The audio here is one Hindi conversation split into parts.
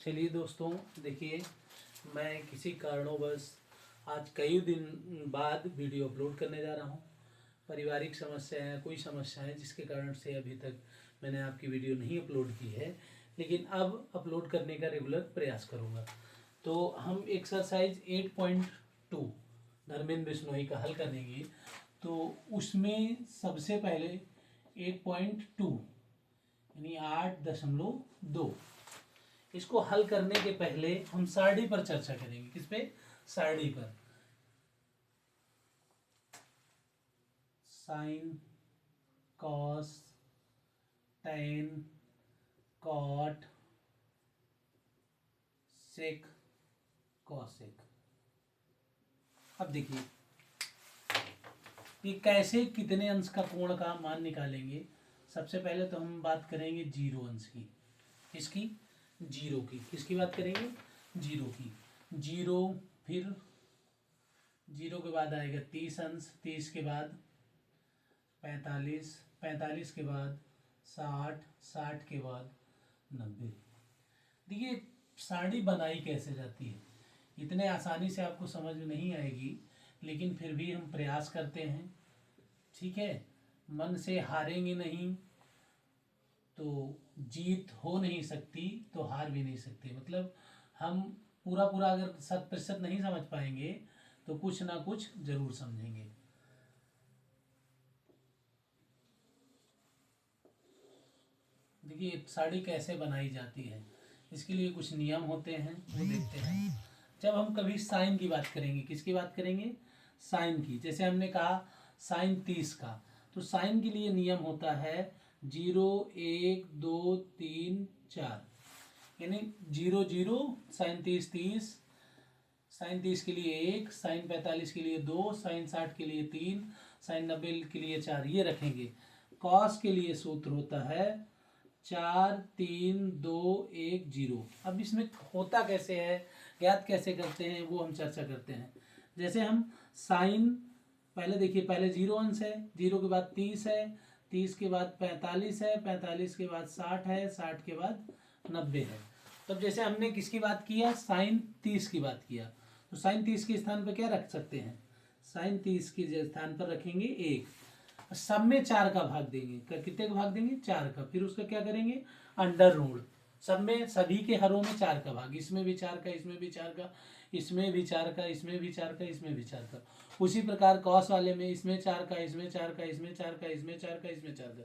चलिए दोस्तों, देखिए मैं किसी कारणोंवश आज कई दिन बाद वीडियो अपलोड करने जा रहा हूँ। पारिवारिक समस्याएं, कोई समस्याएं जिसके कारण से अभी तक मैंने आपकी वीडियो नहीं अपलोड की है, लेकिन अब अपलोड करने का रेगुलर प्रयास करूँगा। तो हम एक्सरसाइज 8.2 धर्मेंद्र बिश्नोई का हल करेंगे। तो उसमें सबसे पहले 8.2 यानी 8.2 इसको हल करने के पहले हम सारणी पर चर्चा करेंगे। किस पे? सारणी पर। साइन, कॉस, टैन, कॉट, सेक, कॉसेक। अब देखिए ये कैसे कितने अंश का कोण का मान निकालेंगे। सबसे पहले तो हम बात करेंगे जीरो अंश की। इसकी जीरो की। किसकी बात करेंगे? जीरो की। जीरो, फिर जीरो के बाद आएगा 30 अंश, 30 के बाद 45, 45 के बाद 60, 60 के बाद 90। देखिए सारणी बनाई कैसे जाती है, इतने आसानी से आपको समझ में नहीं आएगी, लेकिन फिर भी हम प्रयास करते हैं। ठीक है, मन से हारेंगे नहीं तो जीत हो नहीं सकती, तो हार भी नहीं सकते। मतलब हम पूरा पूरा अगर 100% नहीं समझ पाएंगे तो कुछ ना कुछ जरूर समझेंगे। देखिए साड़ी कैसे बनाई जाती है, इसके लिए कुछ नियम होते हैं, वो देखते हैं। जब हम कभी साइन की बात करेंगे, किसकी बात करेंगे? साइन की। जैसे हमने कहा साइन 30 का, तो साइन के लिए नियम होता है 0, 1, 2, 3, 4, यानी 0, 0, साइन 30, 30, साइन 30 के लिए 1, साइन 45 के लिए 2, साइन 60 के लिए 3, साइन 90 के लिए 4, ये रखेंगे। कॉस के लिए सूत्र होता है 4, 3, 2, 1, 0। अब इसमें होता कैसे है, ज्ञात कैसे करते हैं, वो हम चर्चा करते हैं। जैसे हम साइन, पहले देखिए, पहले 0 अंश है, 0 के बाद 30 है, 30 के बाद 45 है, 45 के बाद 60 है, 60 के बाद 90 है। तब जैसे हमने किसकी बात किया? साइन 30 की बात किया, तो साइन 30 के स्थान पर क्या रख सकते हैं? साइन 30 के स्थान पर रखेंगे 1। सब में 4 का भाग देंगे। कितने का भाग देंगे? 4 का। फिर उसका क्या करेंगे? Under root. सब में, सभी के हरों में 4 का भाग, इसमें भी 4 का, इसमें भी 4 का, इसमें भी 4 का, इसमें भी 4 का, इसमें भी 4 का। उसी प्रकार कॉस वाले में इसमें 4 का, इसमें 4 का, इसमें 4 का, इसमें 4 का, इसमें 4 का।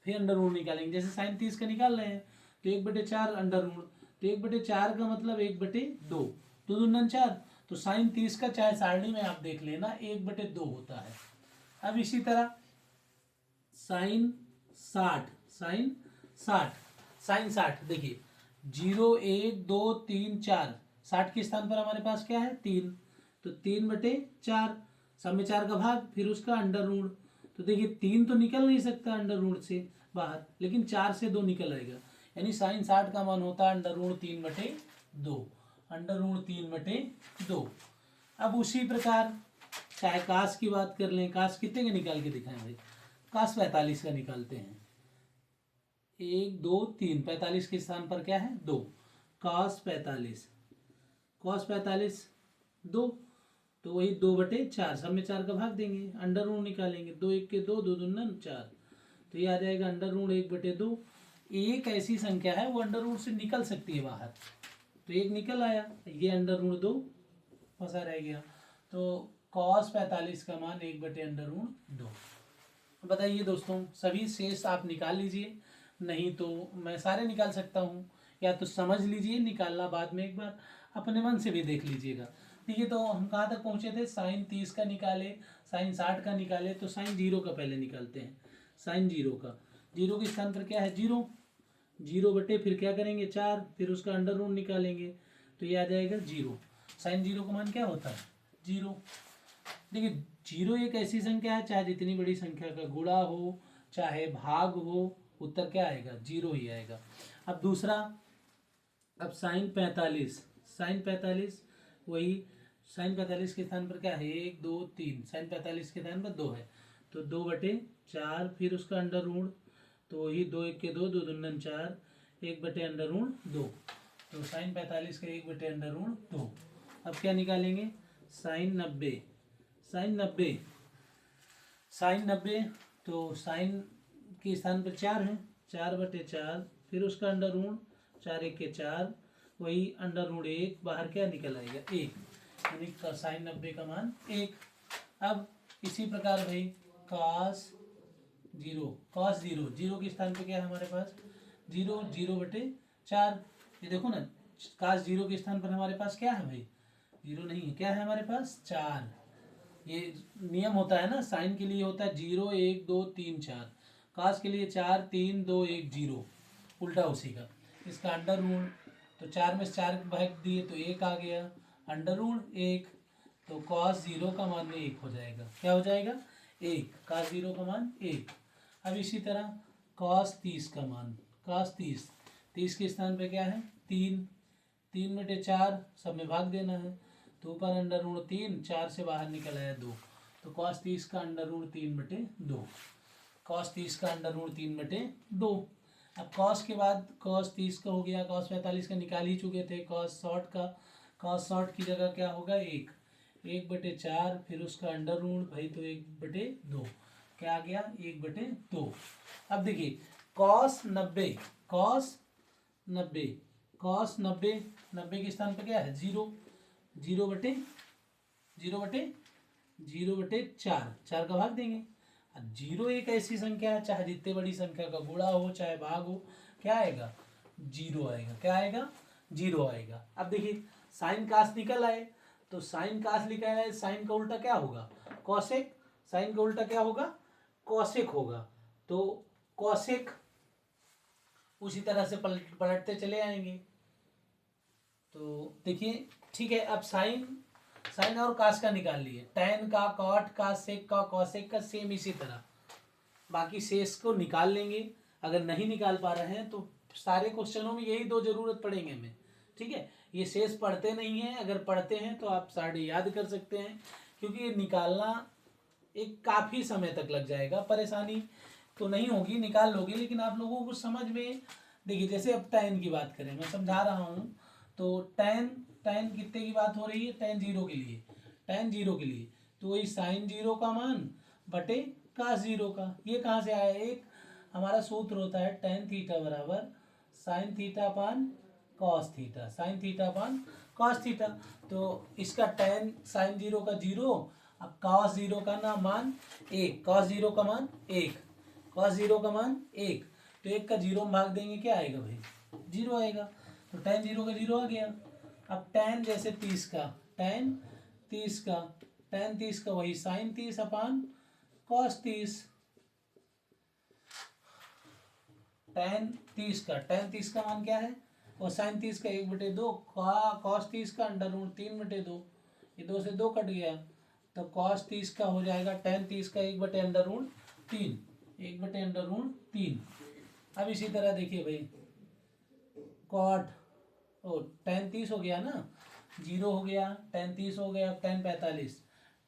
फिर अंडर रूट निकालेंगे। जैसे साइन 30 का निकाल रहे हैं तो 1/4 अंडर रूट, तो 1/4 का मतलब 1/2, 2 दूनी 4। तो साइन 30 का चाहे सारणी में आप देख लेना 1/2 होता है। अब इसी तरह साइन 60, साइन 60, साइन 60, देखिए 0, 1, 2, 3, 4, 60 के स्थान पर हमारे पास क्या है? 3, तो 3/4, सब में 4 का भाग, फिर उसका अंडर रूट। तो देखिए 3 तो निकल नहीं सकता अंडर रूट से बाहर, लेकिन 4 से 2 निकल आएगा, यानी साइन 60 का मान होता है अंडर रूट 3/2, अंडर रूट 3/2। अब उसी प्रकार चाहे कास की बात कर लें, कास कितने के निकाल के दिखाएं भाई? कास 45 का निकालते हैं। 1, 2, 3, 45 के स्थान पर क्या है? 2। कॉस 45, कॉस 45 2, तो वही 2/4, सब में 4 का भाग देंगे, अंडर रूट निकालेंगे। 2 1 के 2, 2 दूना 4, तो ये आ जाएगा अंडर रूट 1/2। एक ऐसी संख्या है वो अंडर रूट से निकल सकती है बाहर, तो 1 निकल आया, ये अंडर रूट 2 फंसा रह गया। तो कॉस 45 का मान 1/√2। बताइए दोस्तों, सभी शेष आप निकाल लीजिए, नहीं तो मैं सारे निकाल सकता हूँ, या तो समझ लीजिए, निकालना बाद में एक बार अपने मन से भी देख लीजिएगा। देखिए तो हम कहाँ तक पहुँचे थे? साइन 30 का निकाले, साइन 60 का निकाले, तो साइन 0 का पहले निकालते हैं। साइन 0 का, 0 के स्थान पर क्या है? 0, 0 बटे फिर क्या करेंगे? 4, फिर उसका अंडर रूट निकालेंगे, तो ये आ जाएगा 0। साइन 0 का मान क्या होता है? 0। देखिए 0 एक ऐसी संख्या है, चाहे जितनी बड़ी संख्या का गुणा हो चाहे भाग हो, उत्तर क्या आएगा? 0 ही आएगा। अब दूसरा, अब साइन 45, साइन 45 वही, साइन 45 के स्थान पर क्या है? 1, 2, 3, साइन 45 के स्थान पर 2 है, तो 2/4, फिर उसका अंडर रूट, तो वही 2 1 के 2, 2 दूना 4, 1/√2। तो साइन 45 का 1/√2। अब क्या निकालेंगे, साइन 90, साइन 90, साइन 90, तो साइन के स्थान पर 4 है, 4/4, फिर उसका अंडर रूट, 4 1 के 4, वही अंडर रूट 1, बाहर क्या निकल आएगा 1, यानी साइन 90 का मान 1। अब इसी प्रकार भाई कॉस 0, कॉस 0, 0 के स्थान पे क्या है हमारे पास 0, 0/4। ये देखो ना, कॉस 0 के स्थान पर हमारे पास क्या है भाई, 0 नहीं है, क्या है हमारे पास 4। ये नियम होता है ना, साइन के लिए होता है 0 1 2 3 4, कॉस के लिए 4 3 2 1 0, उल्टा उसी का। इसका अंडर रूट, तो 4 में से 4 भाग दिए तो 1 आ गया, अंडर रूट 1, तो कॉस 0 का मान 1 हो जाएगा, क्या हो जाएगा 1, कॉस 0 का मान 1। अब इसी तरह कॉस 30 का मान, कॉस 30, 30 के स्थान पे क्या है 3, 3/4, सब में भाग देना है, तो ऊपर अंडर रूट 3, 4 से बाहर निकल आया 2, तो कॉस 30 का अंडर रूट 3/2, कॉस 30 का अंडर रूट 3/2। अब कॉस के बाद कॉस 30 का हो गया, कॉस 45 का निकाल ही चुके थे, कॉस 60 का, कॉस 60 की जगह क्या होगा 1, 1/4, फिर उसका अंडर रूट भाई तो 1/2, क्या आ गया 1/2। अब देखिए कॉस 90, कॉस 90, कॉस 90, 90 के स्थान पर क्या है 0, 0/4, 4 का भाग देंगे। अब 0 एक ऐसी संख्या है, चाहे जितने बड़ी संख्या का गुणा हो चाहे भाग हो, क्या आएगा 0 आएगा, क्या आएगा 0 आएगा। अब देखिए साइन कास निकल आए, तो साइन कास लिखा है, साइन का उल्टा क्या होगा कॉसेक, साइन का उल्टा क्या होगा कॉसेक होगा, तो कॉसेक उसी तरह से पलटते चले आएंगे। तो देखिए ठीक है, अब साइन, साइन और कास का निकाल लिए, टैन का, कॉट का, सेक का, कॉसेक का, सेम इसी तरह बाकी शेष को निकाल लेंगे। अगर नहीं निकाल पा रहे हैं तो सारे क्वेश्चनों में यही 2 जरूरत पड़ेंगे हमें, ठीक है। ये शेष पढ़ते नहीं हैं, अगर पढ़ते हैं तो आप सारे याद कर सकते हैं, क्योंकि ये निकालना एक काफ़ी समय तक लग जाएगा, परेशानी तो नहीं होगी, निकाल लोगे, लेकिन आप लोगों को समझ में, देखिए जैसे अब टैन की बात करें, मैं समझा रहा हूँ, तो टैन, टैन कितने की बात हो रही है, टैन 0 के लिए, टैन 0 के लिए, तो वही साइन 0 का मान बटे कास 0 का, ये कहाँ से आया, एक हमारा सूत्र होता है टैन थीटा बराबर sine theta upon cos theta, sine theta upon cos theta. तो इसका टैन साइन 0 का 0, अब कॉस 0 का ना मान 1, कॉस 0 का मान 1, कॉस 0 का मान 1, तो 1 का 0 में भाग देंगे क्या आएगा भाई 0 आएगा, तो टैन 0 का 0 आ गया। अब टैन जैसे 30 का, टैन 30 का, टैन 30 का वही साइन 30 अपान कॉस 30, टैन 30 का, टैन 30 का मान क्या है, और साइन 30 का 1/2, कॉस 30 का अंडर रूट 3/2, ये 2 से 2 कट गया, तो कॉस 30 का हो जाएगा टैन 30 का 1/√3, 1/√3। अब इसी तरह देखिए भाई कॉट, ओ टैन 30 हो गया ना, 0 हो गया, टैन 30 हो गया, टैन 45,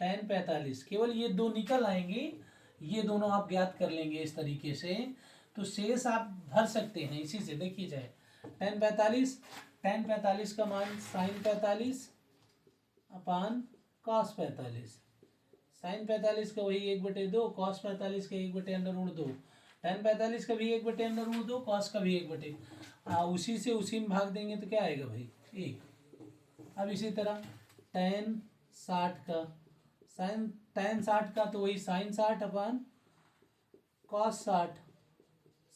टैन 45 केवल ये 2 निकल आएंगे, ये दोनों आप ज्ञात कर लेंगे इस तरीके से, तो शेष आप भर सकते हैं इसी से। देखिए जाए टैन 45, टैन 45 का मान साइन 45 अपान कॉस 45, साइन 45 का वही 1/2, कॉस 45 का 1/√2, टैन 45 का भी 1/√2, कॉस का भी 1/, उसी से उसी में भाग देंगे तो क्या आएगा भाई 1। अब इसी तरह टैन 60 का, साइन टैन 60 का तो वही साइन 60 अपान कॉस 60,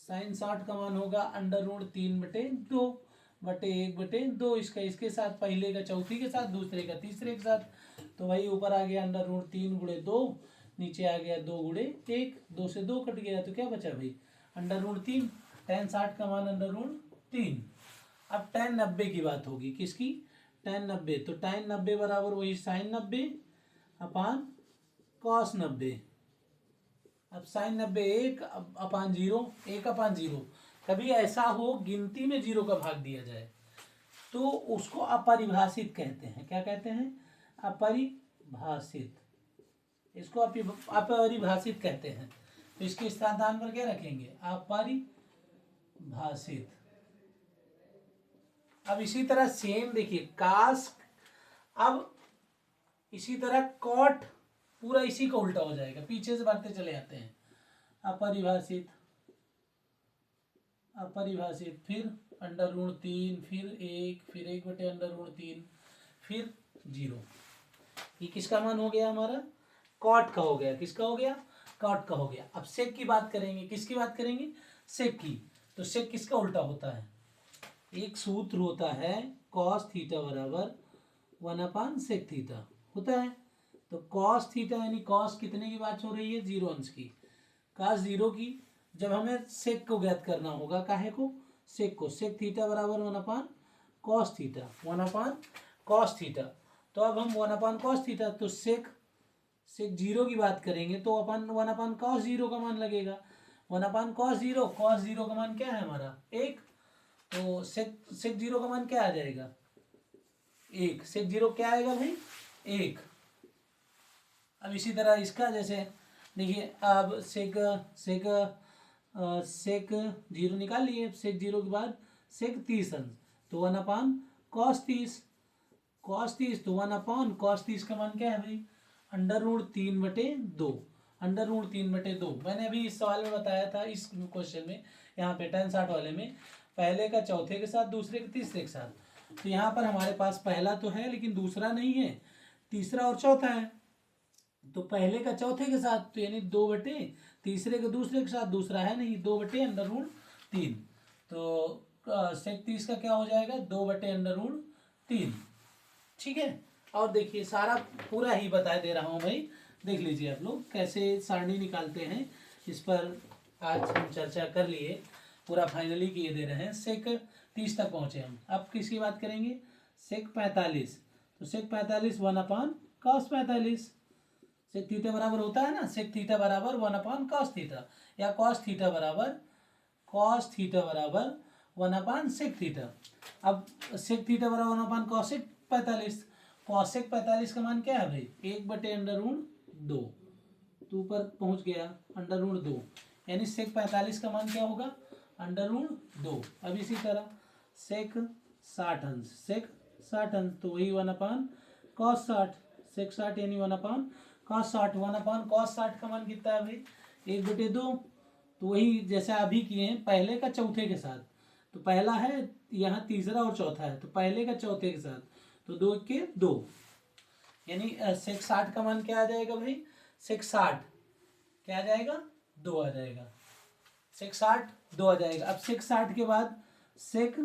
साइन 60 का मान होगा अंडर रूट 3/2 बटे 1/2, इसका इसके साथ, पहले का चौथी के साथ, दूसरे का तीसरे के साथ, तो वही ऊपर आ गया अंडर रूट 3 × 2, नीचे आ गया 2 × 1, 2 से 2 कट गया, तो क्या बचा भाई अंडर रूट 3, टैन 60 का मान अंडर रूट 3। अब टैन 90 की बात होगी, किसकी टैन 90, तो टैन 90 बराबर वही साइन 90 अपान कॉस 90। अब साइन 90 1/0, 1/0, कभी ऐसा हो गिनती में 0 का भाग दिया जाए तो उसको अपरिभाषित कहते हैं, क्या कहते हैं अपरिभाषित, इसको अपरिभाषित कहते हैं। तो इसके स्थान पर क्या रखेंगे अपरिभाषित, अब इसी तरह सेम देखिए कास, अब इसी तरह कॉट, पूरा इसी का उल्टा हो जाएगा, पीछे से बढ़ते चले जाते हैं। अपरिभाषित, अपरिभाषित, फिर अंडर ऋण 3, फिर 1, फिर 1/√3, फिर 0। ये किसका मान हो गया हमारा? कॉट का हो गया। किसका हो गया? कॉट का हो गया। अब सेक की बात करेंगे। किसकी बात करेंगे? सेक की। तो सेक किसका उल्टा होता है? एक सूत्र होता है कॉस थीटा बराबर 1/sec थीटा होता है। तो कॉस थीटा यानी कॉस कितने की बात हो रही है? 0 अंश की। कॉस 0 की। जब हमें सेक को ज्ञात करना होगा, काहे को? सेक को। सेक थीटा बराबर 1/cos थीटा, 1/cos थीटा। तो अब हम 1/cos थीटा, तो सेक 0 की बात करेंगे तो अपन 1/cos 0 का मान लगेगा। 1/cos 0, cos 0 का मान क्या है हमारा? 1। तो सेक 0 का मान क्या आ जाएगा? 1। सेक 0 क्या आएगा भाई? 1। अब इसी तरह इसका जैसे देखिए, अब सेक 0 निकाल लिए। सेक 0 के बाद सेक 30 अंश, तो 1/cos 30, cos 30, तो 1/cos 30 का मान क्या है भाई? √3/2, √3/2। मैंने अभी इस सवाल में बताया था, इस क्वेश्चन में, यहाँ पे 1060 वाले में, पहले का चौथे के साथ, दूसरे के तीसरे के साथ। तो यहाँ पर हमारे पास पहला तो है लेकिन दूसरा नहीं है, तीसरा और चौथा है। तो पहले का चौथे के साथ, तो यानी 2/, तीसरे के दूसरे के साथ, दूसरा है नहीं, 2/√3। तो सेक 30 का क्या हो जाएगा? 2/√3। ठीक है। और देखिए सारा पूरा ही बता दे रहा हूँ भाई, देख लीजिए आप लोग कैसे सारणी निकालते हैं। इस पर आज हम चर्चा कर लिए, पूरा फाइनली किए दे रहे हैं। सेक 30 तक पहुँचे हम। अब किसकी बात करेंगे? सेक 45। तो सेक 45 1/cos 45। सेक थीटा बराबर होता है ना, सेक थीटा बराबर 1/cos थीटा, या cos थीटा बराबर 1/sec थीटा। अब सेक थीटा बराबर 1/cosec 45। cosec 45 का मान क्या है भाई? 1/√2। तो ऊपर पहुंच गया √2, यानी सेक 45 का मान क्या होगा? √2। अब इसी तरह सेक 60 अंश, सेक 60 अंश, तो वही 1/cos 60, सेक 60 यानी 1/cos 60। 1/cos 60 का मान कितना है भाई? 1/2। तो वही जैसे अभी किए हैं, पहले का चौथे के साथ। तो पहला है यहाँ, तीसरा और चौथा है, तो पहले का चौथे के साथ, तो 2 के 2, यानी सेक 60 का मान क्या आ जाएगा भाई? सेक 60 क्या आ जाएगा? 2 आ जाएगा। सेक 60 2 आ जाएगा। अब सेक 60 के बाद सेक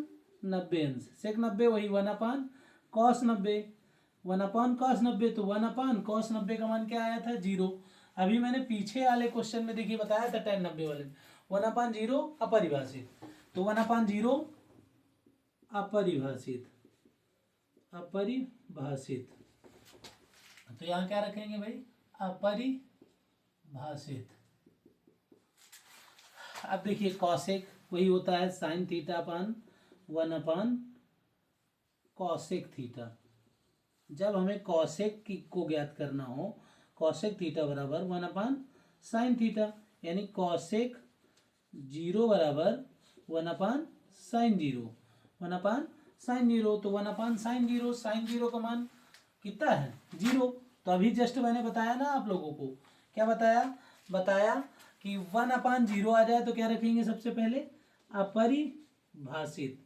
90 अंश, सेक 90 वही 1/cos 90, 1/cos 90, तो 1/cos 90 का मान क्या आया था? 0। अभी मैंने पीछे वाले क्वेश्चन में देखिए बताया था 1090 वाले में 1/0 अपरिभाषित, तो 1/0 अपरिभाषित, अपरिभाषित। तो यहाँ क्या रखेंगे भाई? अपरिभाषित। अब देखिए कॉसेक वही होता है साइन थीटा अपन 1/cosec थीटा। जब हमें कॉसेक को ज्ञात करना हो, कॉसेक थीटा बराबर 1/sin थीटा, यानी कॉसेक 0 बराबर 1/sin 0, 1/sin 0। तो 1/sin 0, sin 0 का मान कितना है? 0। तो अभी जस्ट मैंने बताया ना आप लोगों को, क्या बताया कि 1/0 आ जाए तो क्या रखेंगे सबसे पहले? अपरिभाषित,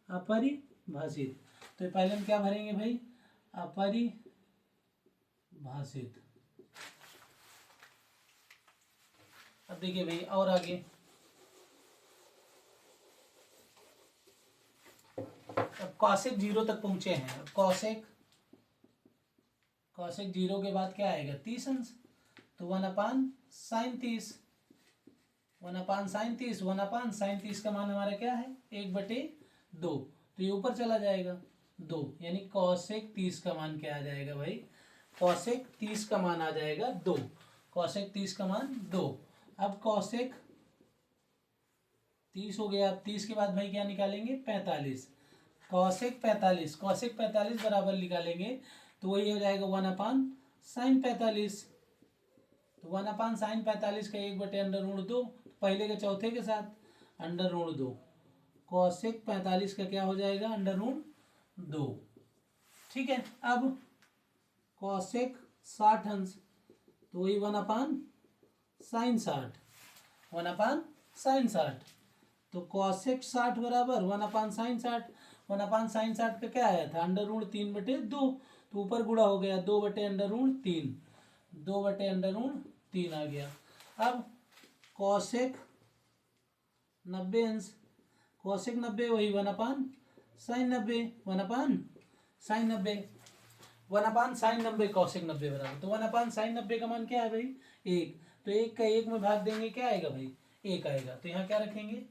अपरिभाषित। तो पहले हम क्या भरेंगे भाई? अपरिभाषित। अब देखिए भाई और आगे, अब कॉसेक 0 तक पहुंचे हैं। कॉसेक 0 के बाद क्या आएगा? 30 अंश, तो 1/sin 30, 1/sin 30, 1/sin 30 का मान हमारा क्या है? 1/2। तो ये ऊपर चला जाएगा 2, यानी कॉसेक 30 का मान क्या आ जाएगा भाई? कॉसेक 30 का मान आ जाएगा 2, कॉसेक 30 का मान 2। अब कॉसेक 30 हो गया। अब 30 के बाद भाई क्या निकालेंगे? 45। कॉसेक 45, कॉसेक 45 बराबर निकालेंगे तो वही हो जाएगा 1/sin 45। तो 1/sin 45 का 1/√2, पहले के चौथे के साथ √2, कॉसेक 45 का क्या हो जाएगा, √2। ठीक है, अब कॉसेक 60 अंश तो वही 1/sin60, 1/sin60। तो कॉसेक 60 बराबर 1/sin60, 1/sin60 का क्या आया था, √3/2। तो ऊपर गुणा हो गया, 2/√3, 2/√3 आ गया। अब कॉसेक 90 अंश, कॉसेक 90 वही 1/sin90, 1/sin90, 1/sin90 कॉसेक 90 बराबर। तो 1/sin90 का मान क्या है भाई, 1। तो 1 का 1 में भाग देंगे, क्या आएगा भाई, 1 आएगा। तो यहाँ क्या रखेंगे,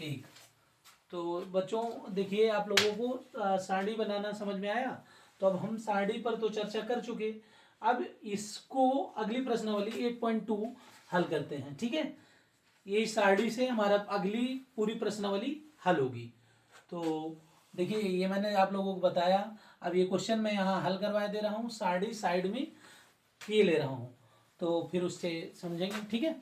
1। तो बच्चों देखिए, आप लोगों को सारणी बनाना समझ में आया। तो अब हम सारणी पर तो चर्चा कर चुके, अब इसको अगली प्रश्नावली 8.2 हल करते हैं। ठीक है, ये सारणी से हमारा अगली पूरी प्रश्नावली हल होगी। तो देखिए, ये मैंने आप लोगों को बताया। अब ये क्वेश्चन मैं यहाँ हल करवा दे रहा हूँ, सारणी साइड में ये ले रहा हूँ, तो फिर उससे समझेंगे। ठीक है।